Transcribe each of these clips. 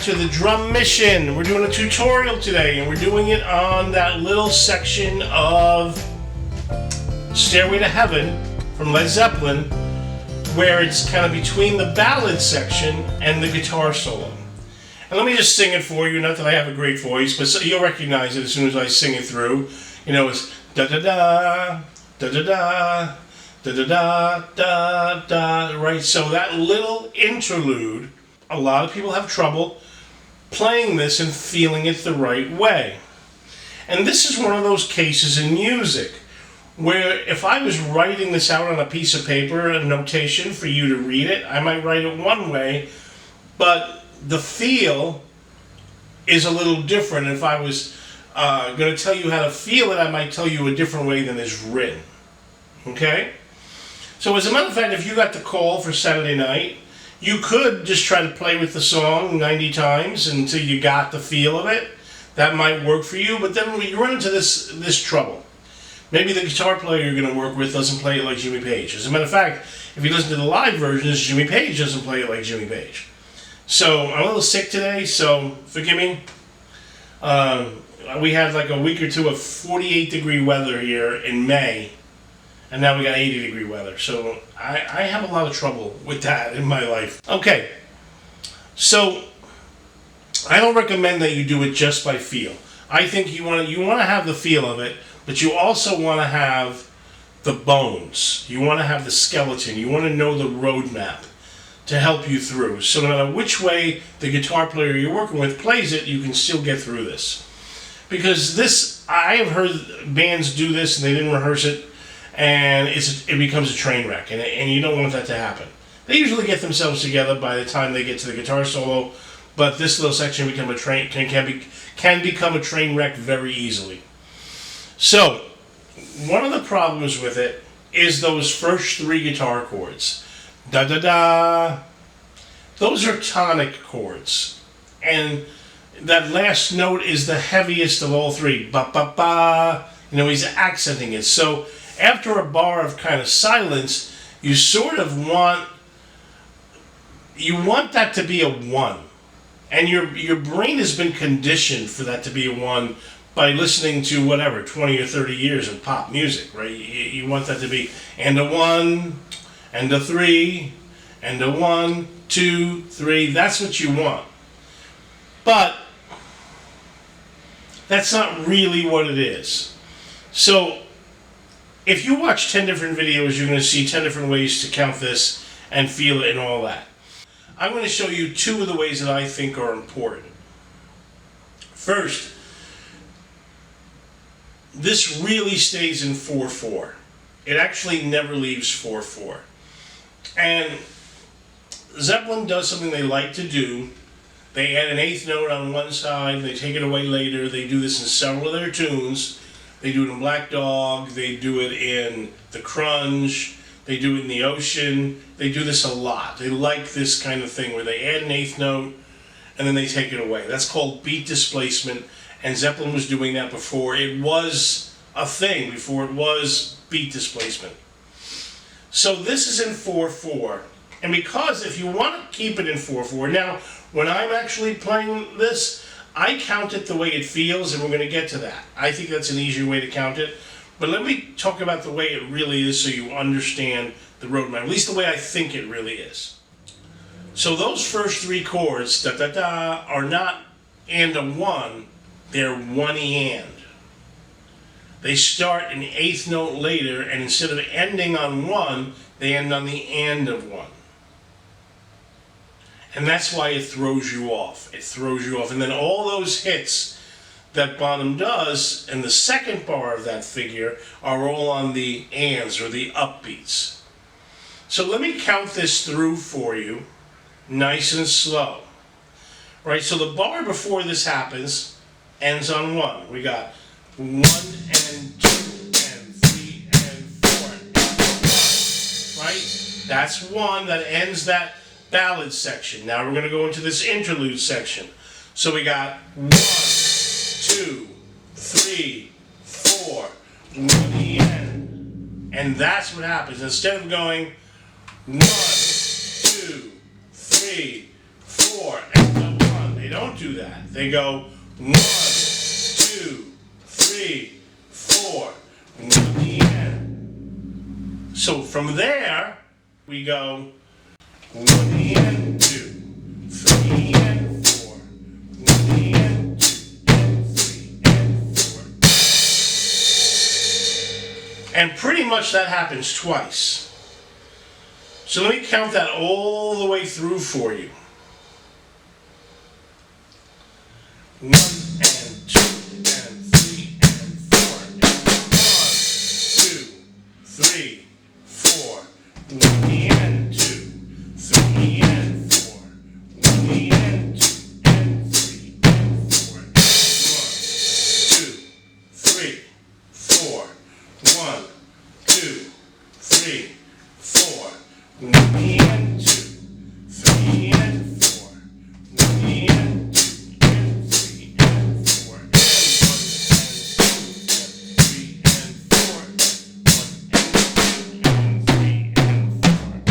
to the Drum Mission. We're doing a tutorial today, and we're doing it on that little section of Stairway to Heaven from Led Zeppelin, where it's kind of between the ballad section and the guitar solo. And let me just sing it for you. Not that I have a great voice, but you'll recognize it as soon as I sing it through. You know, it's da-da-da, da-da-da, da-da-da, da-da, right? So that little interlude, a lot of people have trouble playing this and feeling it the right way. And this is one of those cases in music where if I was writing this out on a piece of paper, a notation for you to read it, I might write it one way, but the feel is a little different. If I was going to tell you how to feel it, I might tell you a different way than it's written. Okay? So as a matter of fact, if you got the call for Saturday night, you could just try to play with the song 90 times until you got the feel of it. That might work for you, but then you run into this trouble. Maybe the guitar player you're going to work with doesn't play it like Jimmy Page. As a matter of fact, if you listen to the live versions, Jimmy Page doesn't play it like Jimmy Page. So I'm a little sick today, so forgive me. We had like a week or two of 48-degree weather here in May, and now we got 80-degree weather. So I have a lot of trouble with that in my life. Okay, so I don't recommend that you do it just by feel. I think you want to have the feel of it, but you also want to have the bones. You want to have the skeleton. You want to know the roadmap to help you through. So no matter which way the guitar player you're working with plays it, you can still get through this. Because this, I have heard bands do this and they didn't rehearse it, and it becomes a train wreck, and you don't want that to happen. They usually get themselves together by the time they get to the guitar solo, but this little section can become a train wreck very easily. So, one of the problems with it is those first three guitar chords. Da-da-da. Those are tonic chords. And that last note is the heaviest of all three. Ba-ba-ba. You know, he's accenting it. So, after a bar of kind of silence, you sort of want that to be a one. And your brain has been conditioned for that to be a one by listening to whatever, 20 or 30 years of pop music, right? You want that to be and a one, and a three, and a 1, 2, 3. That's what you want. But that's not really what it is. So if you watch 10 different videos, you're going to see 10 different ways to count this and feel it and all that. I'm going to show you 2 of the ways that I think are important. First, this really stays in 4/4. It actually never leaves 4/4. And Zeppelin does something they like to do. They add an 8th note on one side, they take it away later. They do this in several of their tunes. They do it in Black Dog, they do it in The Crunge, they do it in The Ocean. They do this a lot. They like this kind of thing where they add an 8th note and then they take it away. That's called beat displacement, and Zeppelin was doing that before it was a thing, before it was beat displacement. So this is in 4/4, and because if you want to keep it in 4/4, now when I'm actually playing this, I count it the way it feels, and we're going to get to that. I think that's an easier way to count it, but let me talk about the way it really is so you understand the roadmap, at least the way I think it really is. So those first 3 chords, da-da-da, are not and a 1, they're 1 and. They start an 8th note later, and instead of ending on 1, they end on the and of 1. And that's why it throws you off. It throws you off. And then all those hits that Bonham does in the second bar of that figure are all on the ands, or the upbeats. So let me count this through for you, nice and slow. Right, so the bar before this happens ends on 1. We got 1 and 2 and 3 and 4 and 1. Right? That's 1 that ends that ballad section. Now we're going to go into this interlude section. So we got 1, 2, 3, 4, 1 the end. And that's what happens. Instead of going 1, 2, 3, 4, and the 1, they don't don't do that. They go 1, 2, 3, 4, 1 the end. So from there, we go 1 the end, 2, 3 and 4, 1 the end, 2 and 3 and 4. And pretty much that happens twice. So let me count that all the way through for you. 1 and 2 and 3 and 4 and 1, 2, 3, 4, 1 the end, 2, 3 and 4, 1 the end, 2 and 3 and 4, 1, 2, 3, 4, 1, 2, 3, 4, 1 the end, 2, 3 and 4, 1 the end, 2 and 3 and 4, and 1 and 2 and 3 and 4, 1 and 2 and 3 and 4, and 1.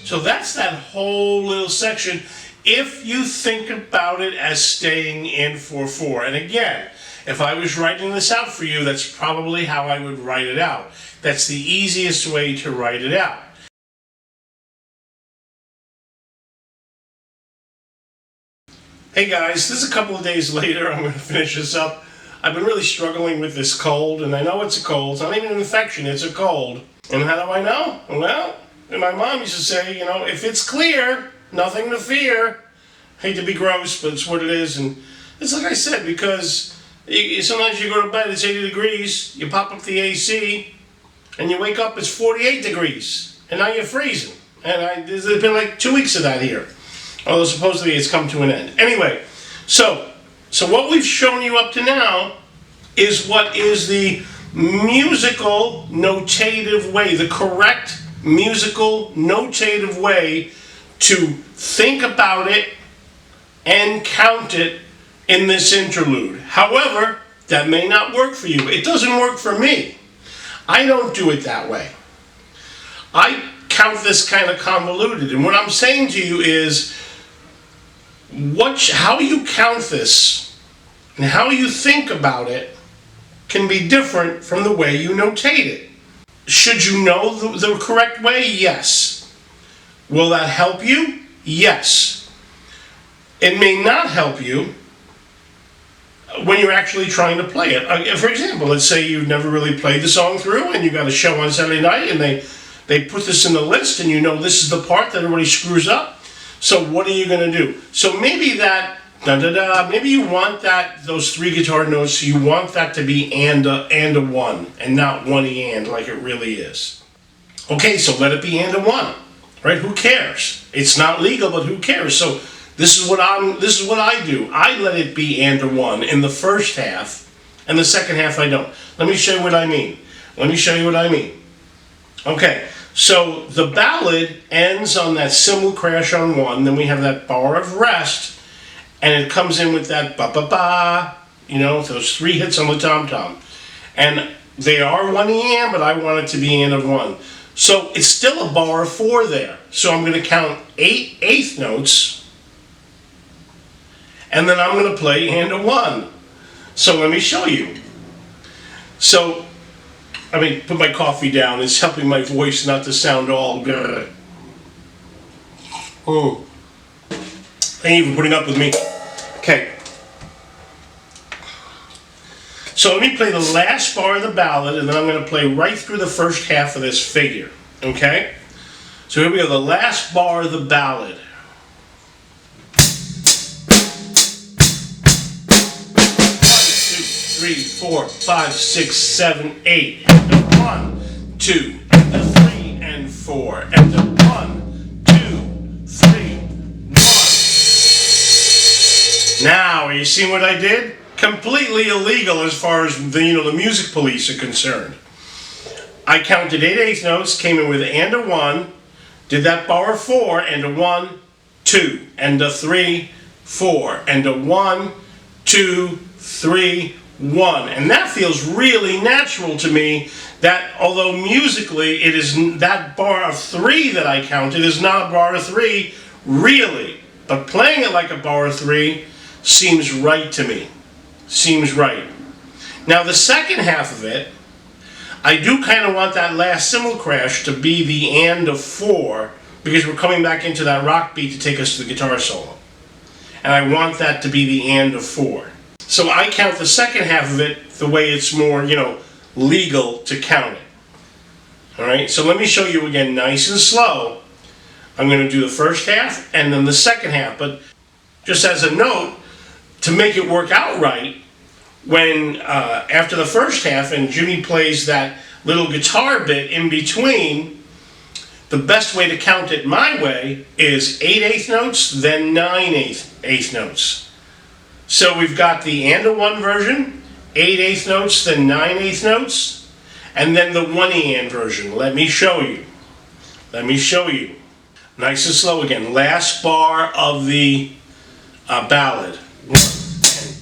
So that's that whole little section if you think about it as staying in 4/4. And again, if I was writing this out for you, that's probably how I would write it out. That's the easiest way to write it out. Hey guys, this is a couple of days later. I'm going to finish this up. I've been really struggling with this cold, and I know it's a cold. It's not even an infection, it's a cold. And how do I know? Well, my mom used to say, you know, if it's clear, nothing to fear. Hate to be gross, but it's what it is. And it's like I said, because sometimes you go to bed, it's 80 degrees, you pop up the AC, and you wake up, it's 48 degrees, and now you're freezing. And there's been like 2 weeks of that here. Although supposedly it's come to an end. Anyway, so what we've shown you up to now is what is the musical notative way, the correct musical notative way to think about it and count it in this interlude. However, that may not work for you. It doesn't work for me. I don't do it that way. I count this kind of convoluted, and what I'm saying to you is how you count this and how you think about it can be different from the way you notate it. Should you know the correct way? Yes. Will that help you? Yes. It may not help you when you're actually trying to play it. For example, let's say you've never really played the song through and you got a show on Saturday night and they put this in the list and you know this is the part that everybody screws up. So what are you going to do? So maybe that maybe you want those 3 guitar notes, you want that to be and a 1 and not 1 and like it really is. Okay, so let it be and a 1. Right? Who cares? It's not legal, but who cares? So this is what I do. I let it be and a 1 in the first half, and the second half I don't. Let me show you what I mean. Okay, so the ballad ends on that cymbal crash on 1, then we have that bar of rest, and it comes in with that ba-ba-ba, you know, those 3 hits on the tom-tom. And they are 1 and, but I want it to be and of 1. So it's still a bar of 4 there. So I'm going to count 8 eighth notes, and then I'm going to play and a 1. So let me show you. So, put my coffee down. It's helping my voice not to sound all grrr. Oh. Thank you for putting up with me. Okay. So let me play the last bar of the ballad, and then I'm going to play right through the first half of this figure. Okay? So here we go, the last bar of the ballad. 3, 4, 5, 6, 7, 8. And the 1, 2, and the 3 and 4. And the 1, 2, 3, 1. Now, are you seeing what I did? Completely illegal as far as the music police are concerned. I counted 8 eighth notes, came in with and a 1, did that bar of 4, and a 1, 2, and a 3, 4, and a 1, 2, 3, 1. And that feels really natural to me, that although musically it is that bar of 3 that I counted is not a bar of 3, really. But playing it like a bar 3 seems right to me. Seems right. Now the second half of it, I do kind of want that last cymbal crash to be the and of 4, because we're coming back into that rock beat to take us to the guitar solo. And I want that to be the and of 4. So I count the second half of it the way it's more, legal to count it. Alright, so let me show you again nice and slow. I'm going to do the first half and then the second half, but just as a note, to make it work out right, when after the first half and Jimmy plays that little guitar bit in between, the best way to count it my way is 8/8 notes, then 9/8 notes. So we've got the and a 1 version, 8/8 notes, then 9/8 notes, and then the 1 and version. Let me show you. Let me show you. Nice and slow again. Last bar of the ballad. 1 and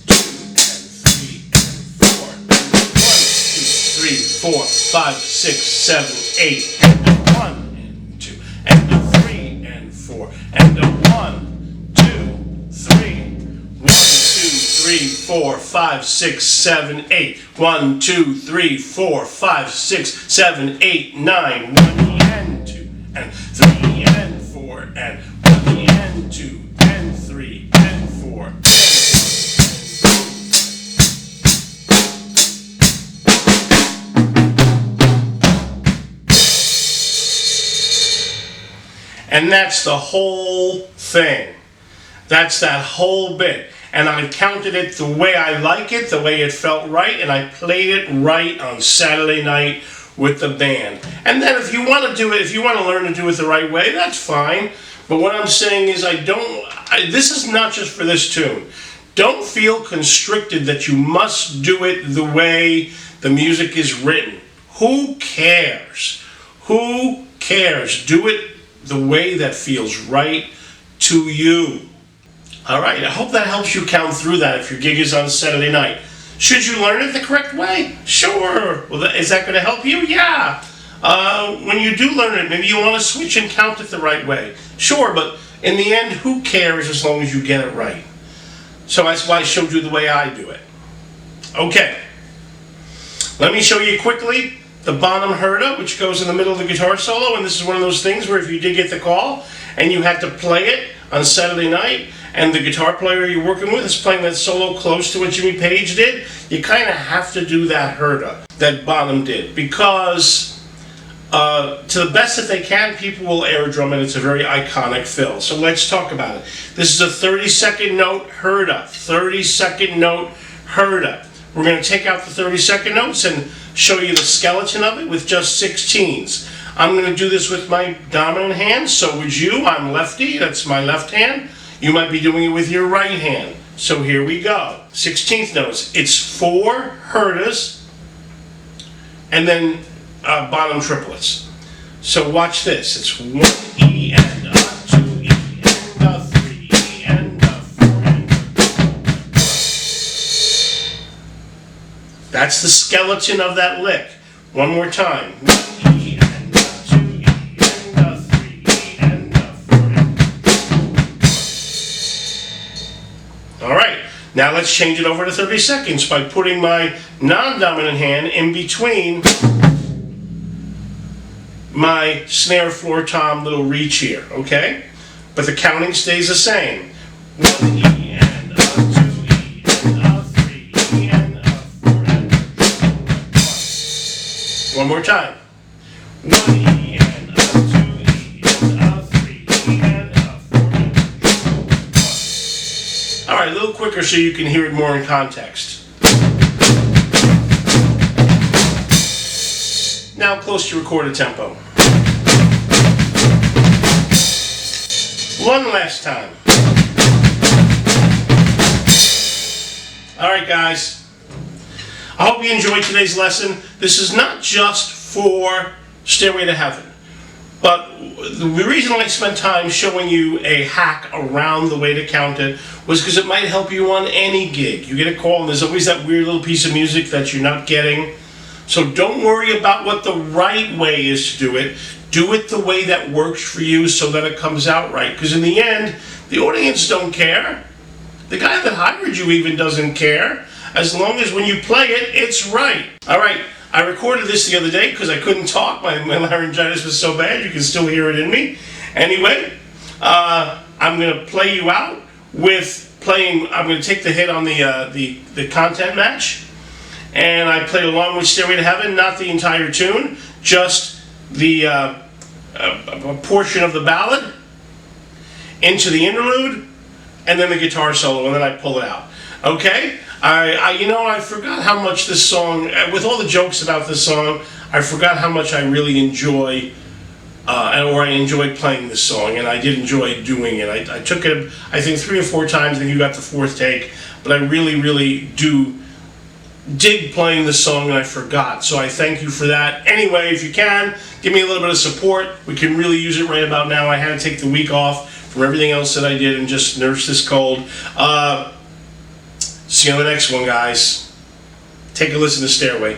2 and 3 and 4. 1, 2, 3, 4, 5, 6, 7, 8. And 1 and 2 and 3 and 4 and 1, 2, 3. 1, 2, 3, 4, 5, 6, 7, 8. 1, 2, 3, 4, 5, 6, 7, 8, 9. 1 and 2 and 3 and 4 and 1 and 2 and 3 and 4. And that's the whole thing. That's that whole bit. And I counted it the way I like it, the way it felt right, and I played it right on Saturday night with the band. And then if you want to do it, if you want to learn to do it the right way, that's fine. But what I'm saying is this is not just for this tune. Don't feel constricted that you must do it the way the music is written. Who cares? Who cares? Do it the way that feels right to you. All right, I hope that helps you count through that if your gig is on Saturday night. Should you learn it the correct way? Sure. Well, is that going to help you? Yeah. When you do learn it, maybe you want to switch and count it the right way. Sure, but in the end, who cares as long as you get it right? So that's why I showed you the way I do it. Okay. Let me show you quickly the Bonham Herta, which goes in the middle of the guitar solo, and this is one of those things where if you did get the call and you had to play it on Saturday night, and the guitar player you're working with is playing that solo close to what Jimmy Page did, you kind of have to do that Herta that Bonham did, because to the best that they can, people will air drum it. It's a very iconic fill. So let's talk about it. This is a 30-second note Herta. 30-second note Herta. We're going to take out the 30-second notes and show you the skeleton of it with just 16s. I'm going to do this with my dominant hand. So would you. I'm lefty. That's my left hand. You might be doing it with your right hand. So here we go. 16th notes. It's 4 Hertas and then Bonham triplets. So watch this. It's 1 E and a 2 E and a 3 E and a 4 and a 5. That's the skeleton of that lick. One more time. 1 E and a 2 E and a 3 E and a 4 and a 5. All right. Now let's change it over to 30 seconds by putting my non-dominant hand in between my snare, floor, tom, little reach here, okay? But the counting stays the same. 1 E and a 2 E and a 3 E and a 4 and a 5. One more time. 1 E and a 2 E and a 3 E and a 4 and a 5. All right, a little quicker so you can hear it more in context. Now close to recorded tempo. One last time. Alright guys, I hope you enjoyed today's lesson. This is not just for Stairway to Heaven, but the reason I spent time showing you a hack around the way to count it was because it might help you on any gig. You get a call and there's always that weird little piece of music that you're not getting. So don't worry about what the right way is to do it. Do it the way that works for you so that it comes out right. Because in the end, The audience don't care. The guy that hired you even doesn't care. As long as when you play it, it's right. All right, I recorded this the other day because I couldn't talk. My laryngitis was so bad, you can still hear it in me. Anyway, I'm going to play you out with playing. I'm going to take the hit on the content match. And I played along with Stairway to Heaven, not the entire tune, just the a portion of the ballad into the interlude, and then the guitar solo, and then I pull it out. Okay? I forgot how much this song, with all the jokes about this song, I forgot how much I really enjoy, or I enjoyed playing this song, and I did enjoy doing it. I took it, I think, 3 or 4 times, and you got the 4th take, but I really, really do dig playing this song, and I forgot, so I thank you for that. Anyway, if you can, give me a little bit of support. We can really use it right about now. I had to take the week off from everything else that I did and just nurse this cold. See you on the next one, guys. Take a listen to Stairway.